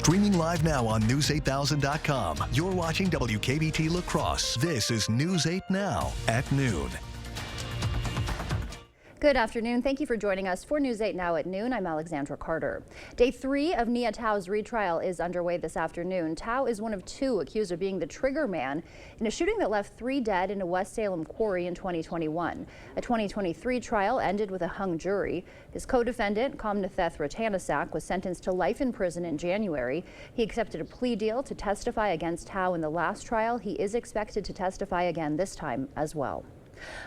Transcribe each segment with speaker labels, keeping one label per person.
Speaker 1: Streaming live now on News8000.com. You're watching WKBT La Crosse. This is News 8 Now at noon.
Speaker 2: Good afternoon. Thank you for joining us for News 8 Now at noon. I'm Alexandra Carter. Day 3 of Nia Tao's retrial is underway this afternoon. Tao is one of 2 accused of being the trigger man in a shooting that left 3 dead in a West Salem quarry in 2021. A 2023 trial ended with a hung jury. His co-defendant, Komnatheth Ratanasak, was sentenced to life in prison in January. He accepted a plea deal to testify against Tao in the last trial. He is expected to testify again this time as well.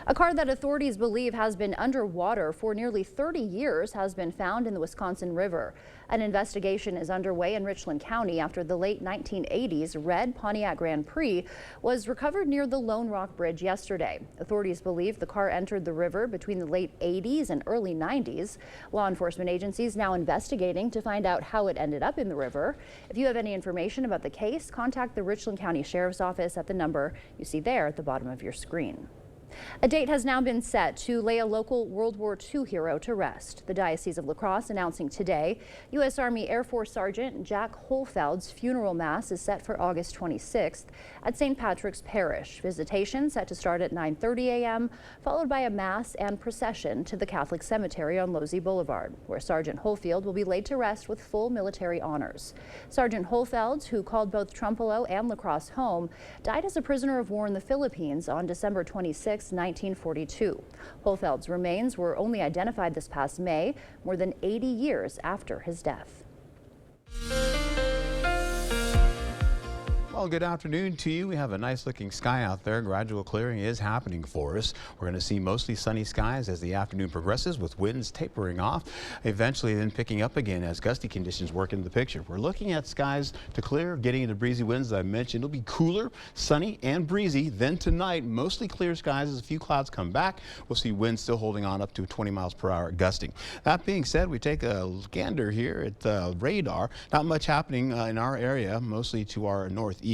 Speaker 2: A car that authorities believe has been underwater for nearly 30 years has been found in the Wisconsin River. An investigation is underway in Richland County after the late 1980s red Pontiac Grand Prix was recovered near the Lone Rock Bridge yesterday. Authorities believe the car entered the river between the late 80s and early 90s. Law enforcement agencies now investigating to find out how it ended up in the river. If you have any information about the case, contact the Richland County Sheriff's Office at the number you see there at the bottom of your screen. A date has now been set to lay a local World War II hero to rest. The Diocese of La Crosse announcing today U.S. Army Air Force Sergeant Jack Holfeld's funeral mass is set for August 26th at St. Patrick's Parish. Visitation set to start at 9:30 a.m., followed by a mass and procession to the Catholic Cemetery on Losey Boulevard, where Sergeant Holfeld will be laid to rest with full military honors. Sergeant Holfeld, who called both Trempealeau and La Crosse home, died as a prisoner of war in the Philippines on December 26, 1942. Holfeld's remains were only identified this past May, more than 80 years after his death.
Speaker 3: Well, good afternoon to you. We have a nice looking sky out there. Gradual clearing is happening for us. We're going to see mostly sunny skies as the afternoon progresses, with winds tapering off, eventually then picking up again as gusty conditions work into the picture. We're looking at skies to clear, getting into breezy winds, as I mentioned. It'll be cooler, sunny, and breezy. Then tonight, mostly clear skies as a few clouds come back. We'll see winds still holding on up to 20 miles per hour gusting. That being said, we take a gander here at the radar. Not much happening in our area, mostly to our northeast.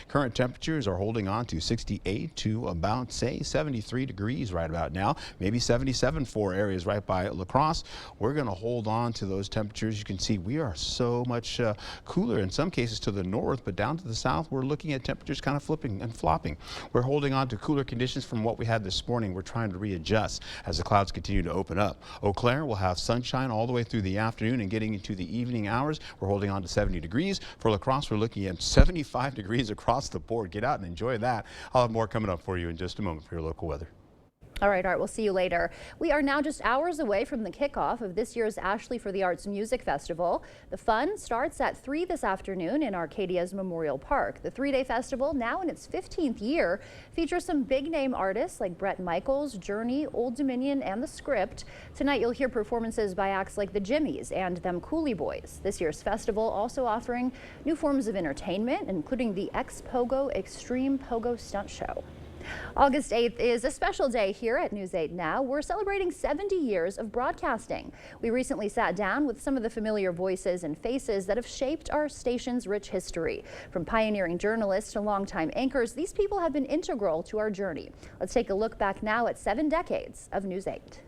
Speaker 3: Current temperatures are holding on to 68 to about, say, 73 degrees right about now. Maybe 77 for areas right by La Crosse. We're going to hold on to those temperatures. You can see we are so much cooler in some cases to the north, but down to the south, we're looking at temperatures kind of flipping and flopping. We're holding on to cooler conditions from what we had this morning. We're trying to readjust as the clouds continue to open up. Eau Claire will have sunshine all the way through the afternoon and getting into the evening hours. We're holding on to 70 degrees. For La Crosse, we're looking at 75 degrees across the board. Get out and enjoy that. I'll have more coming up for you in just a moment for your local weather.
Speaker 2: All right, Art, we'll see you later. We are now just hours away from the kickoff of this year's Ashley for the Arts Music Festival. The fun starts at 3 this afternoon in Arcadia's Memorial Park. The 3-day festival, now in its 15th year, features some big-name artists like Bret Michaels, Journey, Old Dominion, and The Script. Tonight, you'll hear performances by acts like the Jimmies and Them Cooley Boys. This year's festival also offering new forms of entertainment, including the X-Pogo Extreme Pogo Stunt Show. August 8th is a special day here at News 8 Now. We're celebrating 70 years of broadcasting. We recently sat down with some of the familiar voices and faces that have shaped our station's rich history. From pioneering journalists to longtime anchors, these people have been integral to our journey. Let's take a look back now at 7 decades of News 8.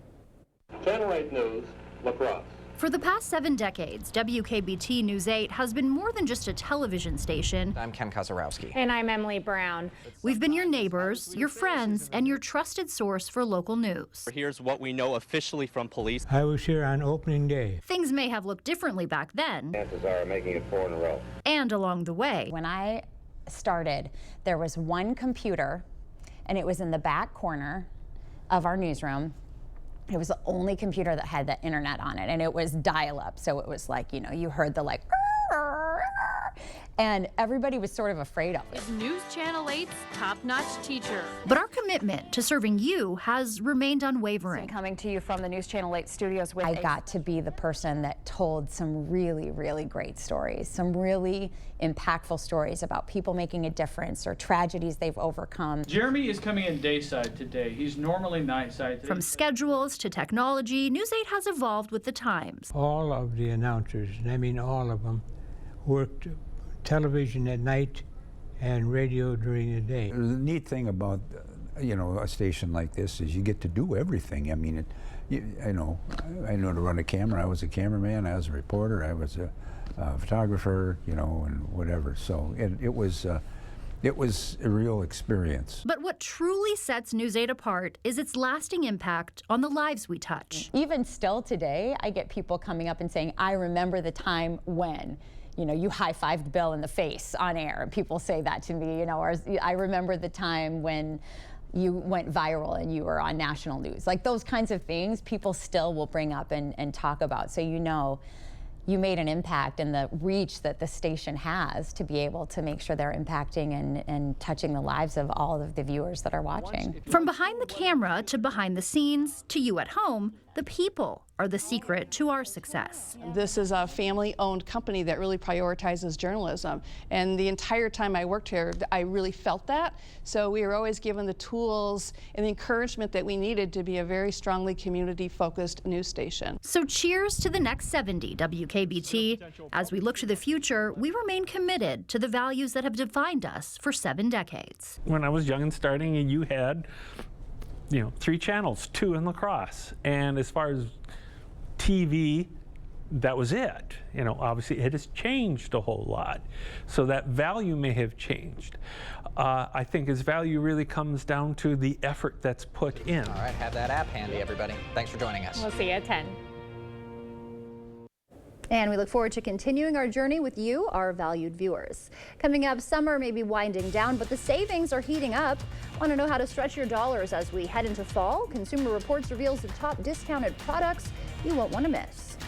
Speaker 4: Channel 8 News, La Crosse.
Speaker 2: For the past 7 decades, WKBT News 8 has been more than just a television station.
Speaker 5: I'm Ken Kozarowski.
Speaker 6: And I'm Emily Brown.
Speaker 2: We've been your neighbors, your friends, and your trusted source for local news.
Speaker 7: Here's what we know officially from police.
Speaker 8: I was here on opening day.
Speaker 2: Things may have looked differently back then.
Speaker 4: Chances are making it 4 in a row.
Speaker 2: And along the way.
Speaker 6: When I started, there was one computer, and it was in the back corner of our newsroom. It was the only computer that had the internet on it, and it was dial-up. So it was like, you know, you heard the like, and everybody was sort of afraid of it.
Speaker 9: Is News Channel 8's top-notch teacher.
Speaker 2: But our commitment to serving you has remained unwavering.
Speaker 6: Coming to you from the News Channel 8 studios with I got to be the person that told some really, really great stories, some really impactful stories about people making a difference or tragedies they've overcome.
Speaker 10: Jeremy is coming in dayside today. He's normally nightside today.
Speaker 2: From schedules to technology, News 8 has evolved with the times.
Speaker 8: All of the announcers, and I mean all of them, worked television at night and radio during the day.
Speaker 11: The neat thing about, a station like this is you get to do everything. I mean,
Speaker 5: I know how to run a camera. I was a cameraman, I was a reporter, I was a photographer, you know, and whatever. So it was a real experience.
Speaker 9: But what truly sets News 8 apart is its lasting impact on the lives we touch.
Speaker 6: Even still today, I get people coming up and saying, I remember the time when, you know, you high-fived Bill in the face on air. And people say that to me, you know, or I remember the time when you went viral and you were on national news. Like those kinds of things, people still will bring up and talk about. So you know, you made an impact, and the reach that the station has to be able to make sure they're impacting and touching the lives of all of the viewers that are watching.
Speaker 9: From behind the camera to behind the scenes to you at home, the people are the secret to our success.
Speaker 11: This is a family-owned company that really prioritizes journalism, and the entire time I worked here, I really felt that. So we were always given the tools and the encouragement that we needed to be a very strongly community-focused news station.
Speaker 9: So cheers to the next 70 WKBT. As we look to the future, we remain committed to the values that have defined us for 7 decades.
Speaker 10: When I was young and starting, and you had, you know, 3 channels, 2 in La Crosse, and as far as TV, that was it. You know, obviously it has changed a whole lot, so that value may have changed. I think its value really comes down to the effort that's put in.
Speaker 12: All right, have that app handy, everybody. Thanks for joining us.
Speaker 6: We'll see you at 10.
Speaker 2: And we look forward to continuing our journey with you, our valued viewers. Coming up, summer may be winding down, but the savings are heating up. Want to know how to stretch your dollars as we head into fall? Consumer Reports reveals the top discounted products you won't want to miss.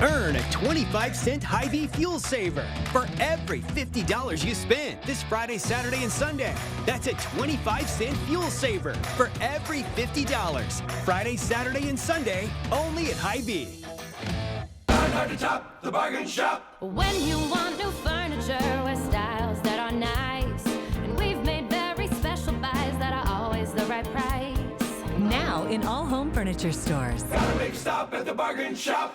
Speaker 13: Earn a 25-cent Hy-Vee fuel saver for every $50 you spend this Friday, Saturday, and Sunday. That's a 25-cent fuel saver for every $50. Friday, Saturday, and Sunday, only at Hy-Vee.
Speaker 14: Hard to top, the bargain shop.
Speaker 9: When you want new furniture with styles that are nice, and we've made very special buys that are always the right price.
Speaker 15: Now in all home furniture stores.
Speaker 14: Got a big stop at the bargain shop.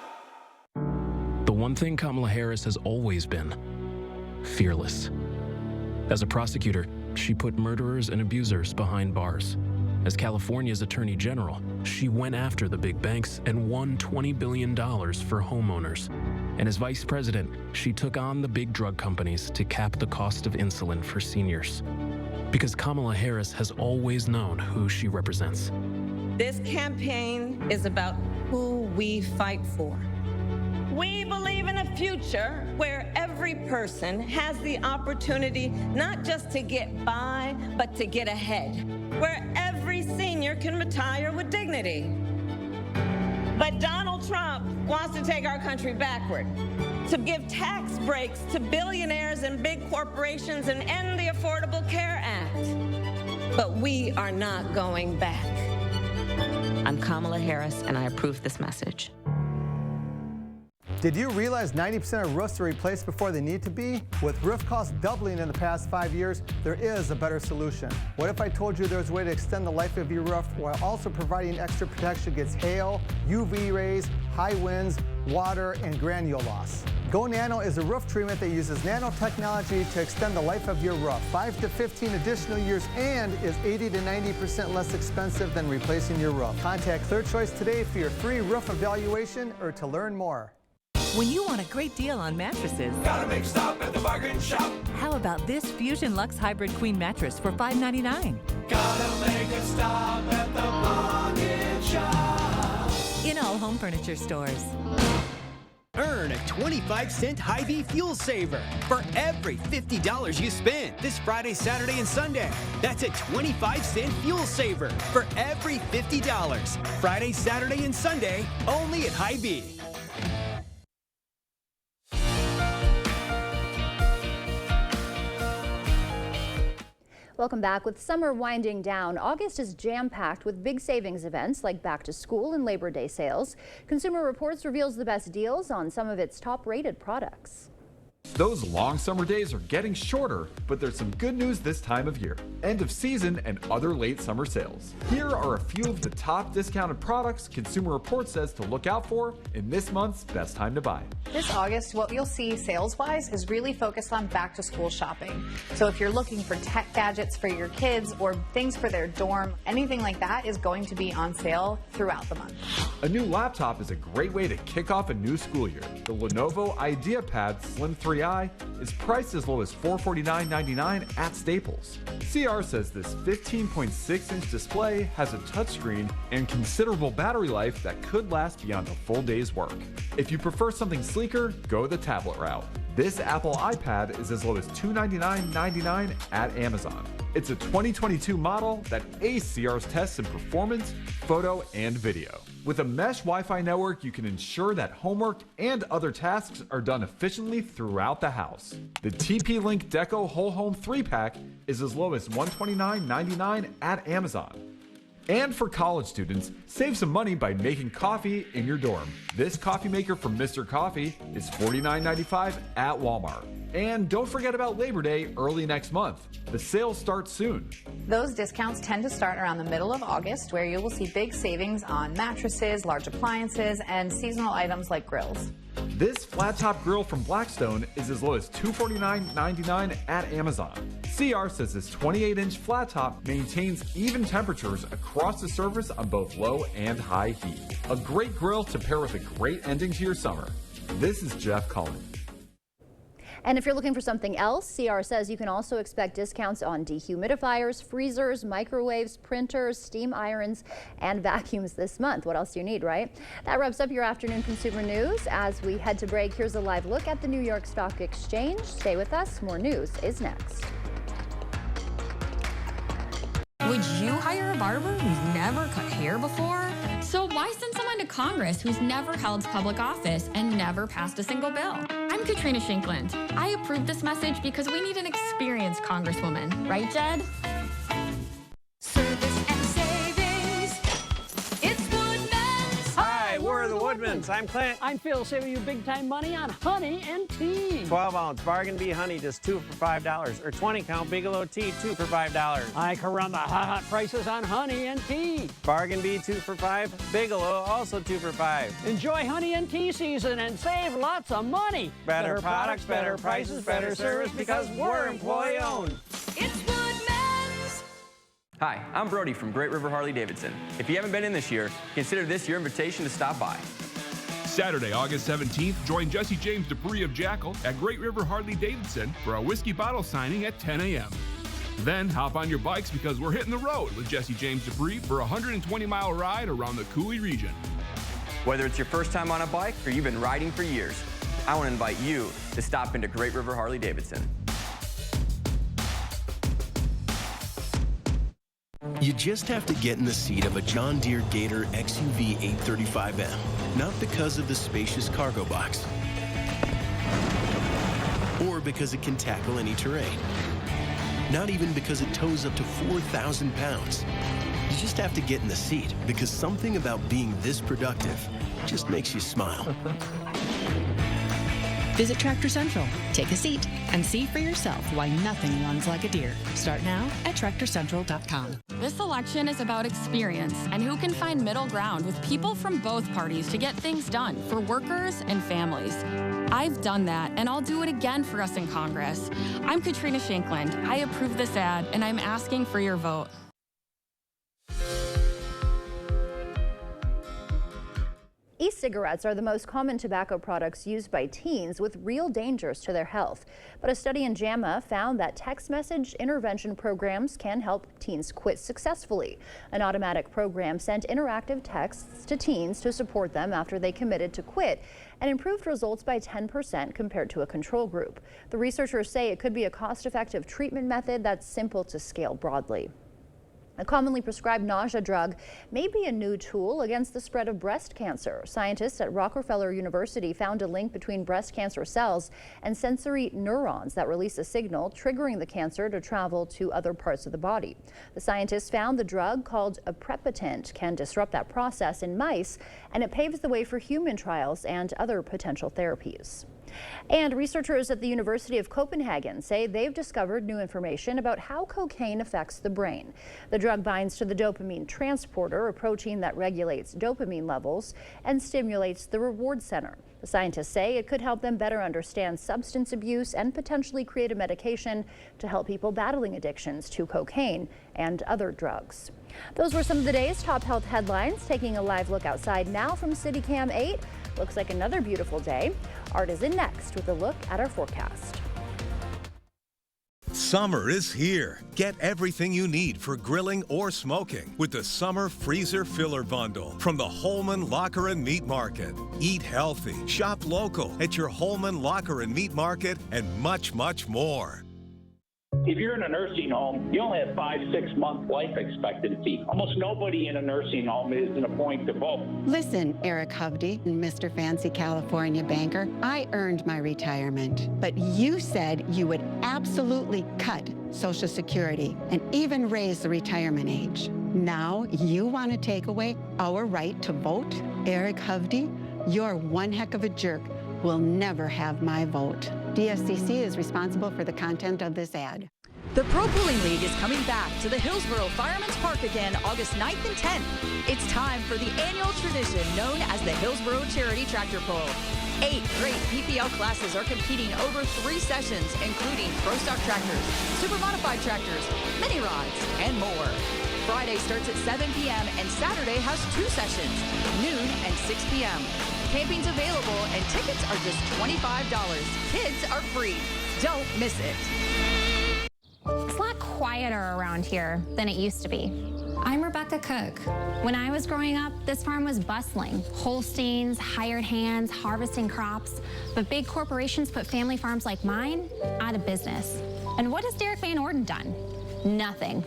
Speaker 16: The one thing Kamala Harris has always been: fearless. As a prosecutor, she put murderers and abusers behind bars. As California's Attorney General, she went after the big banks and won $20 billion for homeowners. And as Vice President, she took on the big drug companies to cap the cost of insulin for seniors. Because Kamala Harris has always known who she represents.
Speaker 17: This campaign is about who we fight for. We believe in a future where every person has the opportunity not just to get by, but to get ahead. Where every senior can retire with dignity. But Donald Trump wants to take our country backward, to give tax breaks to billionaires and big corporations and end the Affordable Care Act. But we are not going back.
Speaker 18: I'm Kamala Harris, and I approve this message.
Speaker 19: Did you realize 90% of roofs are replaced before they need to be? With roof costs doubling in the past 5 years, there is a better solution. What if I told you there's a way to extend the life of your roof while also providing extra protection against hail, UV rays, high winds, water, and granule loss? Go Nano is a roof treatment that uses nanotechnology to extend the life of your roof 5 to 15 additional years and is 80 to 90% less expensive than replacing your roof. Contact Clear Choice today for your free roof evaluation or to learn more.
Speaker 15: When you want a great deal on mattresses,
Speaker 14: Got a big stop at the bargain shop.
Speaker 15: how about this Fusion Lux Hybrid Queen mattress for $5.99?
Speaker 14: Gotta make a stop at the bargain shop.
Speaker 15: In all home furniture stores.
Speaker 13: Earn a 25-cent Hy-Vee fuel saver for every $50 you spend this Friday, Saturday, and Sunday. That's a 25-cent fuel saver for every $50. Friday, Saturday, and Sunday, only at Hy-Vee.
Speaker 2: Welcome back. With summer winding down, August is jam-packed with big savings events like back to school and Labor Day sales. Consumer Reports reveals the best deals on some of its top-rated products.
Speaker 20: Those long summer days are getting shorter, but there's some good news this time of year. End of season and other late summer sales. Here are a few of the top discounted products Consumer Reports says to look out for in this month's best time to buy.
Speaker 21: This August, what you'll see sales-wise is really focused on back-to-school shopping. So if you're looking for tech gadgets for your kids or things for their dorm, anything like that is going to be on sale throughout the month.
Speaker 20: A new laptop is a great way to kick off a new school year. The Lenovo IdeaPad Slim 3i is priced as low as $449.99 at Staples. CR says this 15.6-inch display has a touchscreen and considerable battery life that could last beyond a full day's work. If you prefer something sleeker, go the tablet route. This Apple iPad is as low as $299.99 at Amazon. It's a 2022 model that aced CR's tests in performance, photo, and video. With a mesh Wi-Fi network, you can ensure that homework and other tasks are done efficiently throughout the house. The TP-Link Deco Whole Home 3-pack is as low as $129.99 at Amazon. And for college students, save some money by making coffee in your dorm. This coffee maker from Mr. Coffee is $49.95 at Walmart. And don't forget about Labor Day early next month. The sales start soon.
Speaker 21: Those discounts tend to start around the middle of August, where you will see big savings on mattresses, large appliances, and seasonal items like grills.
Speaker 20: This flat-top grill from Blackstone is as low as $249.99 at Amazon. CR says this 28-inch flat top maintains even temperatures across the surface on both low and high heat. A great grill to pair with a great ending to your summer. This is Jeff Cullen.
Speaker 2: And if you're looking for something else, CR says you can also expect discounts on dehumidifiers, freezers, microwaves, printers, steam irons, and vacuums this month. What else do you need, right? That wraps up your afternoon consumer news. As we head to break, here's a live look at the New York Stock Exchange. Stay with us. More news is next.
Speaker 22: Would you hire a barber who's never cut hair before? So why send someone to Congress who's never held public office and never passed a single bill? I'm Katrina Shankland. I approve this message because we need an experienced congresswoman. Right, Jed?
Speaker 14: Service and savings. It's Woodman's.
Speaker 23: Hi, we're the Woodmans. I'm Clint.
Speaker 24: I'm Phil, saving you big-time money on honey and tea.
Speaker 23: 12-ounce Bargain Bee honey, just 2 for $5. Or 20-count Bigelow tea, 2 for $5.
Speaker 24: I can run the hot prices on honey and tea.
Speaker 23: Bargain Bee, 2 for $5. Bigelow, also 2 for $5.
Speaker 24: Enjoy honey and tea season and save lots of money.
Speaker 23: Better products, better prices, better service, because we're employee-owned.
Speaker 14: It's Woodman's.
Speaker 25: Hi, I'm Brody from Great River Harley-Davidson. If you haven't been in this year, consider this your invitation to stop by.
Speaker 26: Saturday, August 17th, join Jesse James Dupree of Jackal at Great River Harley-Davidson for a whiskey bottle signing at 10 a.m. Then hop on your bikes because we're hitting the road with Jesse James Dupree for a 120-mile ride around the Cooley region.
Speaker 25: Whether it's your first time on a bike or you've been riding for years, I want to invite you to stop into Great River Harley-Davidson.
Speaker 27: You just have to get in the seat of a John Deere Gator XUV 835M, not because of the spacious cargo box, or because it can tackle any terrain, not even because it tows up to 4,000 pounds. You just have to get in the seat because something about being this productive just makes you smile.
Speaker 28: Visit Tractor Central, take a seat, and see for yourself why nothing runs like a Deere. Start now at TractorCentral.com.
Speaker 22: This election is about experience and who can find middle ground with people from both parties to get things done for workers and families. I've done that, and I'll do it again for us in Congress. I'm Katrina Shankland. I approve this ad, and I'm asking for your vote.
Speaker 2: E-cigarettes are the most common tobacco products used by teens with real dangers to their health. But a study in JAMA found that text message intervention programs can help teens quit successfully. An automatic program sent interactive texts to teens to support them after they committed to quit and improved results by 10% compared to a control group. The researchers say it could be a cost-effective treatment method that's simple to scale broadly. A commonly prescribed nausea drug may be a new tool against the spread of breast cancer. Scientists at Rockefeller University found a link between breast cancer cells and sensory neurons that release a signal triggering the cancer to travel to other parts of the body. The scientists found the drug, called aprepitant, can disrupt that process in mice, and it paves the way for human trials and other potential therapies. And researchers at the University of Copenhagen say they've discovered new information about how cocaine affects the brain. The drug binds to the dopamine transporter, a protein that regulates dopamine levels and stimulates the reward center. The scientists say it could help them better understand substance abuse and potentially create a medication to help people battling addictions to cocaine and other drugs. Those were some of the day's top health headlines. Taking a live look outside now from CityCam 8. Looks like another beautiful day. Art is in next with a look at our forecast.
Speaker 1: Summer is here. Get everything you need for grilling or smoking with the Summer Freezer Filler Bundle from the Holman Locker and Meat Market. Eat healthy, shop local at your Holman Locker and Meat Market, and much, much more.
Speaker 3: If you're in a nursing home, you only have 5-6 month life expectancy. Almost nobody in a nursing home is in a point to vote.
Speaker 4: Listen, Eric Hovde, Mr. Fancy California banker, I earned my retirement, but you said you would absolutely cut Social Security and even raise the retirement age. Now you want to take away our right to vote? Eric Hovde, you're one heck of a jerk. Will never have my vote. DSCC is responsible for the content of this ad.
Speaker 5: The Pro Pulling League is coming back to the Hillsboro Fireman's Park again August 9th and 10th. It's time for the annual tradition known as the Hillsboro Charity Tractor Pull. 8 great PPL classes are competing over 3 sessions, including Pro Stock tractors, Super Modified tractors, mini rods, and more. Friday starts at 7 p.m. and Saturday has 2 sessions, noon and 6 p.m. Camping's available and tickets are just $25. Kids are free. Don't miss it.
Speaker 7: It's a lot quieter around here than it used to be. I'm Rebecca Cook. When I was growing up, this farm was bustling. Holsteins, hired hands, harvesting crops. But big corporations put family farms like mine out of business. And what has Derek Van Orden done? Nothing.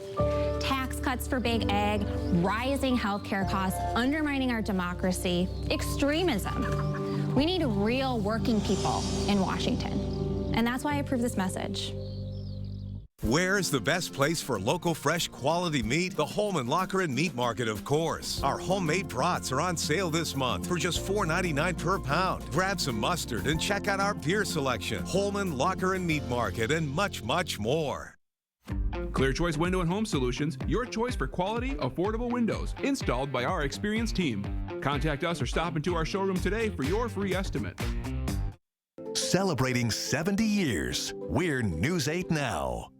Speaker 7: Tax cuts for big ag, rising healthcare costs, undermining our democracy, extremism. We need real working people in Washington. And that's why I approve this message.
Speaker 1: Where's the best place for local, fresh, quality meat? The Holman Locker and Meat Market, of course. Our homemade brats are on sale this month for just $4.99 per pound. Grab some mustard and check out our beer selection. Holman Locker and Meat Market, and much, much more.
Speaker 26: Clear Choice Window and Home Solutions, your choice for quality, affordable windows, installed by our experienced team. Contact us or stop into our showroom today for your free estimate.
Speaker 27: Celebrating 70 years, we're News 8 Now.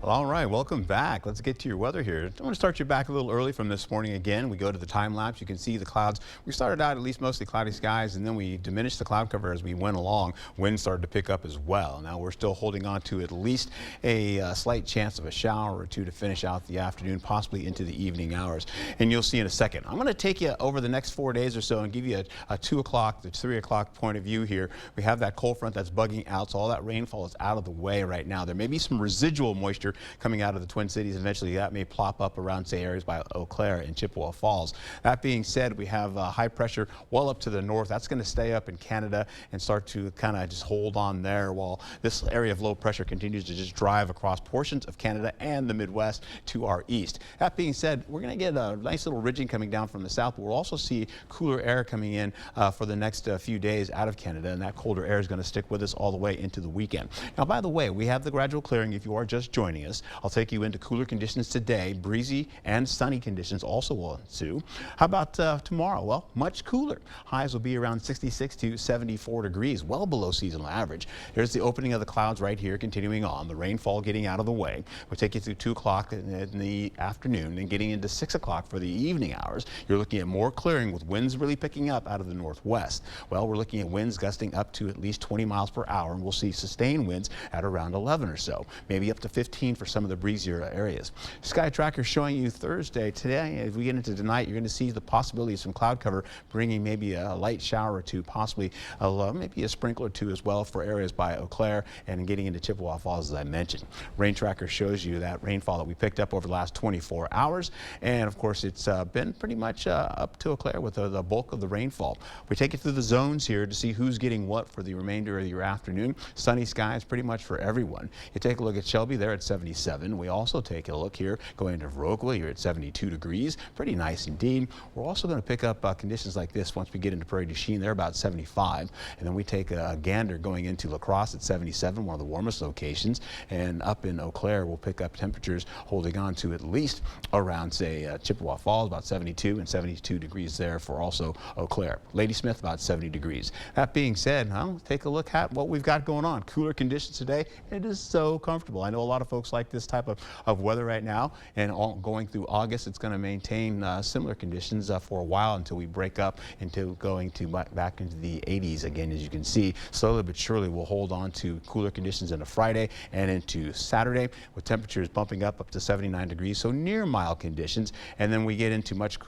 Speaker 8: All right, welcome back. Let's get to your weather here. I want to start you back a little early from this morning again. We go to the time lapse. You can see the clouds. We started out at least mostly cloudy skies, and then we diminished the cloud cover as we went along. Wind started to pick up as well. Now we're still holding on to at least a slight chance of a shower or two to finish out the afternoon, possibly into the evening hours. And you'll see in a second. I'm going to take you over the next 4 days or so and give you a 2 o'clock to 3 o'clock point of view here. We have that cold front that's bugging out, so all that rainfall is out of the way right now. There may be some residual moisture coming out of the Twin Cities. Eventually that may plop up around, say, areas by Eau Claire and Chippewa Falls. That being said, we have high pressure well up to the north. That's going to stay up in Canada and start to kind of just hold on there while this area of low pressure continues to just drive across portions of Canada and the Midwest to our east. That being said, we're going to get a nice little ridging coming down from the south, but we'll also see cooler air coming in for the next few days out of Canada, and that colder air is going to stick with us all the way into the weekend. Now, by the way, we have the gradual clearing if you are just joining us. I'll take you into cooler conditions today. Breezy and sunny conditions also will ensue. How about tomorrow? Well, much cooler. Highs will be around 66 to 74 degrees, well below seasonal average. Here's the opening of the clouds right here, continuing on. The rainfall getting out of the way. We'll take you through 2 o'clock in the afternoon and getting into 6 o'clock for the evening hours. You're looking at more clearing with winds really picking up out of the northwest. Well, we're looking at winds gusting up to at least 20 miles per hour, and we'll see sustained winds at around 11 or so, maybe up to 15 for some of the breezier areas. Sky Tracker showing you Thursday. Today, as we get into tonight, you're going to see the possibility of some cloud cover, bringing maybe a light shower or two, possibly maybe a sprinkle or two as well for areas by Eau Claire and getting into Chippewa Falls, as I mentioned. Rain Tracker shows you that rainfall that we picked up over the last 24 hours, and of course it's been pretty much up to Eau Claire with the bulk of the rainfall. We take you through the zones here to see who's getting what for the remainder of your afternoon. Sunny skies pretty much for everyone. You take a look at Shelby there at 7 77. We also take a look here going to Viroqua. You're at 72 degrees. Pretty nice indeed. We're also going to pick up conditions like this once we get into Prairie du Chien. They're about 75. And then we take a gander going into La Crosse at 77, one of the warmest locations. And up in Eau Claire, we'll pick up temperatures holding on to at least around, say, Chippewa Falls, about 72, and 72 degrees there for also Eau Claire. Ladysmith, about 70 degrees. That being said, I'll take a look at what we've got going on. Cooler conditions today. It is so comfortable. I know a lot of folks like this type of weather right now, and going through August, it's going to maintain similar conditions for a while until we break up into going to back into the 80s again. As you can see, slowly but surely we'll hold on to cooler conditions into Friday and into Saturday, with temperatures bumping up to 79 degrees, so near mild conditions. And then we get into much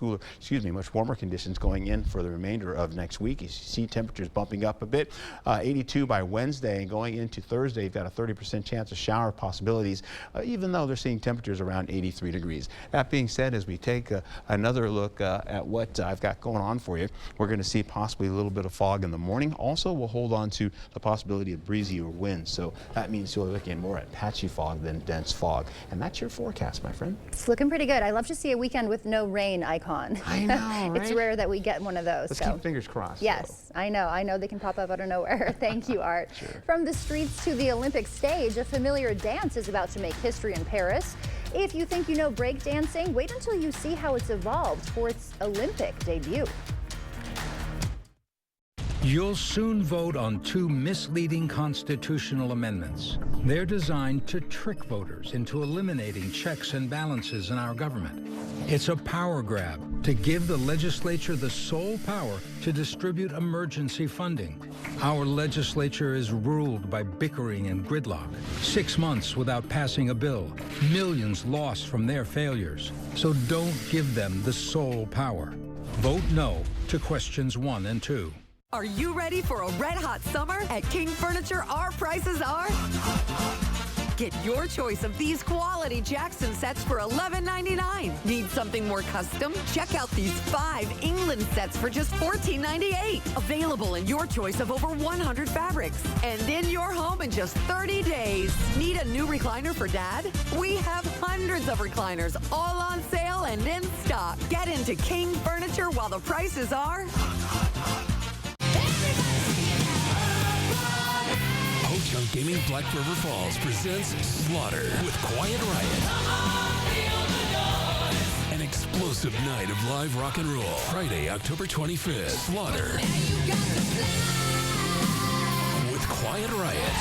Speaker 8: warmer conditions going in for the remainder of next week. You see temperatures bumping up a bit. 82 by Wednesday, and going into Thursday, you've got a 30% chance of shower possibilities, even though they're seeing temperatures around 83 degrees. That being said, as we take another look at what I've got going on for you, we're going to see possibly a little bit of fog in the morning. Also, we'll hold on to the possibility of breezier winds, so that means you're looking more at patchy fog than dense fog. And that's your forecast, my friend.
Speaker 2: It's looking pretty good. I love to see a weekend with no rain icon.
Speaker 8: I know, right?
Speaker 2: It's rare that we get one of those.
Speaker 8: Let's keep fingers crossed.
Speaker 2: Yes, I know they can pop up out of nowhere. Thank you, Art. Sure. From the streets to the Olympic stage, a familiar dance is about to make history in Paris. If you think you know breakdancing, wait until you see how it's evolved for its Olympic debut.
Speaker 6: You'll soon vote on two misleading constitutional amendments. They're designed to trick voters into eliminating checks and balances in our government. It's a power grab to give the legislature the sole power to distribute emergency funding. Our legislature is ruled by bickering and gridlock. 6 months without passing a bill. Millions lost from their failures. So don't give them the sole power. Vote no to questions 1 and 2.
Speaker 5: Are you ready for a red-hot summer? At King Furniture, our prices are... Get your choice of these quality Jackson sets for $11.99. Need something more custom? Check out these 5 England sets for just $14.98. Available in your choice of over 100 fabrics. And in your home in just 30 days. Need a new recliner for Dad? We have hundreds of recliners, all on sale and in stock. Get into King Furniture while the prices are...
Speaker 9: Ho-Chunk Gaming Black River Falls presents Slaughter with Quiet Riot. An explosive night of live rock and roll. Friday, October 25th. Slaughter with Quiet Riot.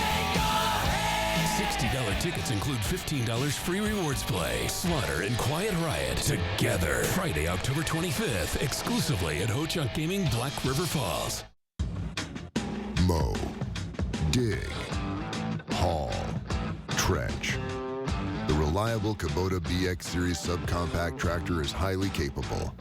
Speaker 9: $60 tickets include $15 free rewards play. Slaughter and Quiet Riot together. Friday, October 25th, exclusively at Ho-Chunk Gaming Black River Falls.
Speaker 10: Mow, dig, haul, trench. The reliable Kubota BX Series subcompact tractor is highly capable.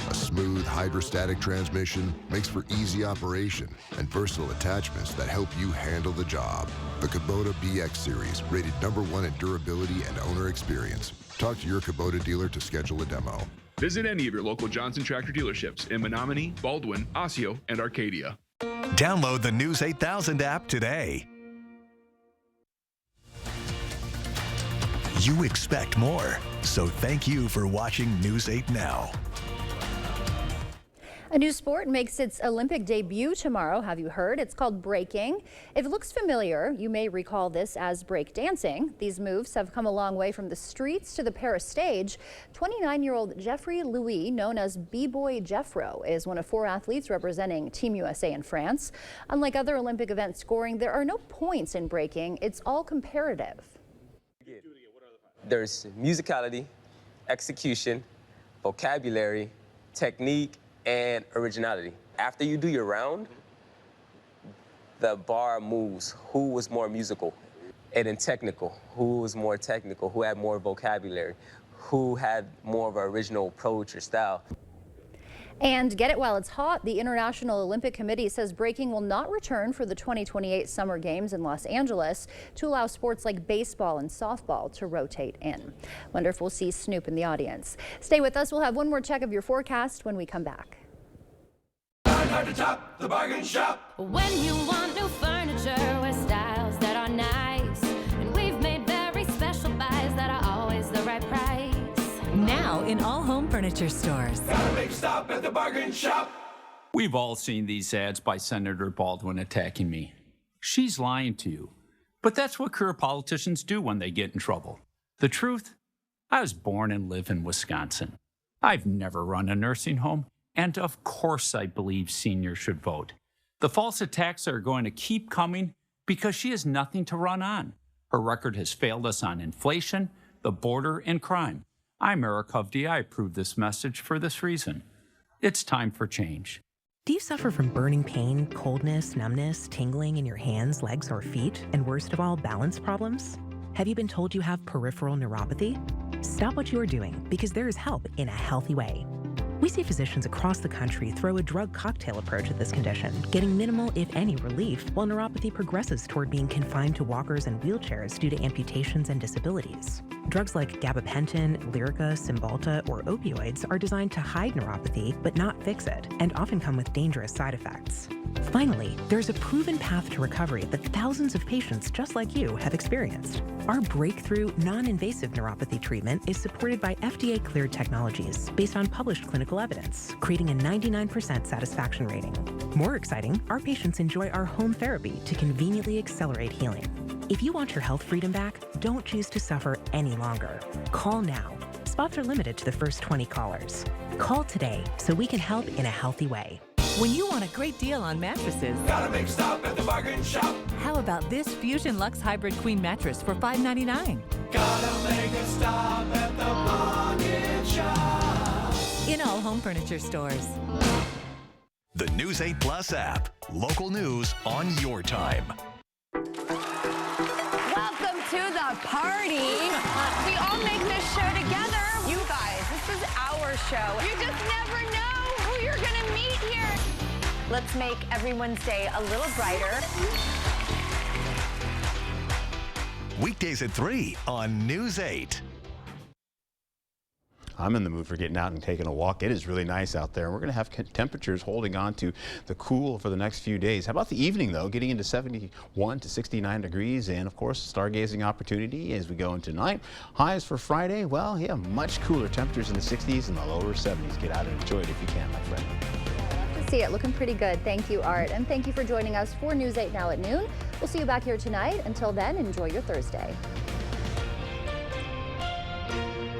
Speaker 10: A smooth hydrostatic transmission makes for easy operation and versatile attachments that help you handle the job. The Kubota BX Series, rated #1 in durability and owner experience. Talk to your Kubota dealer to schedule a demo.
Speaker 26: Visit any of your local Johnson Tractor dealerships in Menominee, Baldwin, Osseo, and Arcadia.
Speaker 11: Download the News 8000 app today. You expect more, so thank you for watching News 8 Now.
Speaker 2: A new sport makes its Olympic debut tomorrow. Have you heard? It's called breaking. If it looks familiar, you may recall this as break dancing. These moves have come a long way from the streets to the Paris stage. 29-year-old Jeffrey Louis, known as B-Boy Jeffro, is one of 4 athletes representing Team USA in France. Unlike other Olympic event scoring, there are no points in breaking. It's all comparative.
Speaker 12: There's musicality, execution, vocabulary, technique, and originality. After you do your round, the bar moves. Who was more musical? And then technical. Who was more technical? Who had more vocabulary? Who had more of an original approach or style?
Speaker 2: And get it while it's hot, the International Olympic Committee says breaking will not return for the 2028 Summer Games in Los Angeles to allow sports like baseball and softball to rotate in. Wonder if we'll see Snoop in the audience. Stay with us. We'll have one more check of your forecast when we come back.
Speaker 14: Hard to top, the bargain shop.
Speaker 16: When you want new furniture with styles that are nice, and we've made very special buys
Speaker 13: in all home furniture stores.
Speaker 14: Gotta make a stop at the bargain shop.
Speaker 15: We've all seen these ads by Senator Baldwin attacking me. She's lying to you. But that's what career politicians do when they get in trouble. The truth? I was born and live in Wisconsin. I've never run a nursing home, and of course I believe seniors should vote. The false attacks are going to keep coming because she has nothing to run on. Her record has failed us on inflation, the border, and crime. I'm Eric Hovde. I approve this message for this reason. It's time for change.
Speaker 13: Do you suffer from burning pain, coldness, numbness, tingling in your hands, legs, or feet, and worst of all, balance problems? Have you been told you have peripheral neuropathy? Stop what you are doing because there is help in a healthy way. We see physicians across the country throw a drug cocktail approach at this condition, getting minimal, if any, relief while neuropathy progresses toward being confined to walkers and wheelchairs due to amputations and disabilities. Drugs like gabapentin, Lyrica, Cymbalta, or opioids are designed to hide neuropathy but not fix it, and often come with dangerous side effects. Finally, there's a proven path to recovery that thousands of patients just like you have experienced. Our breakthrough, non-invasive neuropathy treatment is supported by FDA-cleared technologies based on published clinical evidence, creating a 99% satisfaction rating. More exciting, our patients enjoy our home therapy to conveniently accelerate healing. If you want your health freedom back, don't choose to suffer any longer. Call now. Spots are limited to the first 20 callers. Call today so we can help in a healthy way. When you want a great deal on mattresses,
Speaker 14: Gotta make a stop at the bargain shop.
Speaker 13: how about this Fusion Luxe Hybrid Queen mattress for $5.99?
Speaker 14: Gotta make a stop at the bargain shop.
Speaker 13: In all home furniture stores.
Speaker 11: The News 8 Plus app. Local news on your time.
Speaker 16: Welcome to the party. We all make this show together. You guys, this is our show. You just never know who you're going to meet here. Let's make everyone's day a little brighter.
Speaker 11: Weekdays at 3 on News 8.
Speaker 8: I'm in the mood for getting out and taking a walk. It is really nice out there. We're going to have temperatures holding on to the cool for the next few days. How about the evening, though? Getting into 71 to 69 degrees. And, of course, stargazing opportunity as we go into tonight. Highs for Friday, well, yeah, much cooler temperatures in the 60s and the lower 70s. Get out and enjoy it if you can, my friend.
Speaker 2: Love to see it. Looking pretty good. Thank you, Art. And thank you for joining us for News 8 Now at noon. We'll see you back here tonight. Until then, enjoy your Thursday.